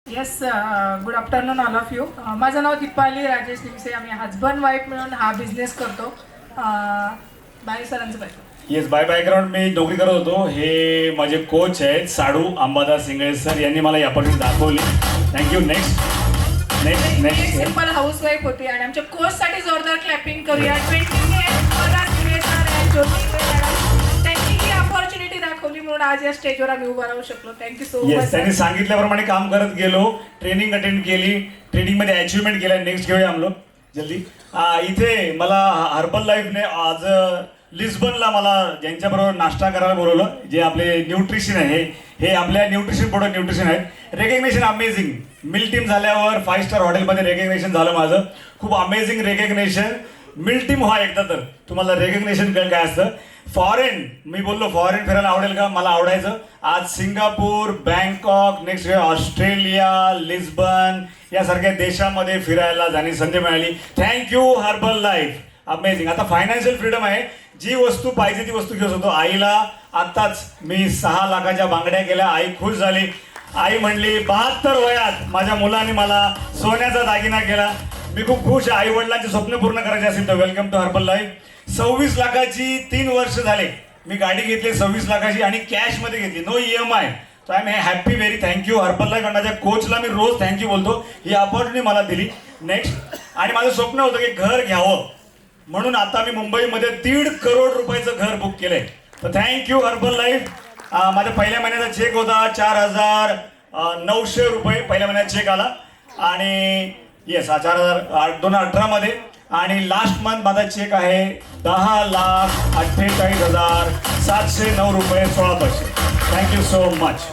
Yes, good afternoon all of you. माझं नाव दीपाली राजेश निमसे. आम्ही husband wife मिळून हा बिझनेस करतो. बाय सरांचं पाहिजे. येस, बाय बॅकग्राऊंड मी नोकरी करत होतो. हे माझे कोच आहेत साडू अंबादास सिंगळे सर, यांनी मला यापर्यंत दाखवली. Thank you. Next next next. Simple house wife होती आणि आमच्या कोचसाठी जोरदार क्लॅपिंग करूया. 20 त्यांनी ही अपॉर्च्युनिटी दाखवली म्हणून आज या स्टेजवर आम्ही उभं राहू शकलो. Thank you so much. येस, त्यांनी सांगितल्याप्रमाणे काम करत गेलो. ट्रेनिंग अटेंड केली, ट्रेनिंगमध्ये अचिव्हमेंट केल्या. नेक्स्ट घेऊया हम लोग जल्दी. इथे मला हर्बल लाईफने आज लिस्बनला मला ज्यांच्याबरोबर नाश्ता करायला बोलवलं, जे आपले न्यूट्रिशन आहे, हे आपल्या न्यूट्रिशन प्रोडक्ट न्यूट्रिशन आहेत. Recognition amazing. मिल टीम झाल्यावर 5 स्टार हॉटेलमध्ये रेकग्नेशन झालं माझं. खूप अमेझिंग रेकग्नेशन. मिल टीम व्हा एकदा तर तुम्हाला रेकग्नेशन कळेल काय असतं. फॉरेन, मी बोललो फॉरेन फिरायला आवडेल का? मला आवडायचं. आज Singapore, Bangkok, next Australia, Lisbon यासारख्या देशामध्ये फिरायला जाण्याची संधी मिळाली. Thank you herbal life. अमेझिंग. आता फायनान्शियल फ्रीडम आहे. जी वस्तू पाहिजे ती वस्तू घेऊ शकतो. आईला आत्ताच मी 6 लाखाच्या बांगड्या केल्या. आई खुश झाली. आई म्हणली 72 वयात माझ्या मुलाने मला सोन्याचा दागिना केला. मी खूप खुश आहे. आई वडिलांचे स्वप्न पूर्ण करायचे असेल तर वेलकम टू हर्बल लाईफ. 26 लाखाची 3 वर्ष झाले. मी गाडी घेतली 26 लाखाची आणि कॅशमध्ये घेतली. No EMI. So I am happy. Very thank you Herbalife. आणि माझ्या कोचला मी रोज थँक्यू बोलतो. ही अपॉर्च्युनिटी मला दिली. नेक्स्ट. आणि माझं स्वप्न होतं की घर घ्यावं, म्हणून आता मी मुंबईमध्ये 1.5 करोड रुपयाचं घर बुक केलंय. तर थँक्यू हर्बल लाईफ. माझ्या पहिल्या महिन्याचा चेक होता 4,900 रुपये. पहिल्या महिन्यात चेक आला. आणि येस, 2018 मध्ये. आणि लास्ट मंथ माझा चेक आहे 10,48,709 रुपये 16 पैसे. Thank you so much.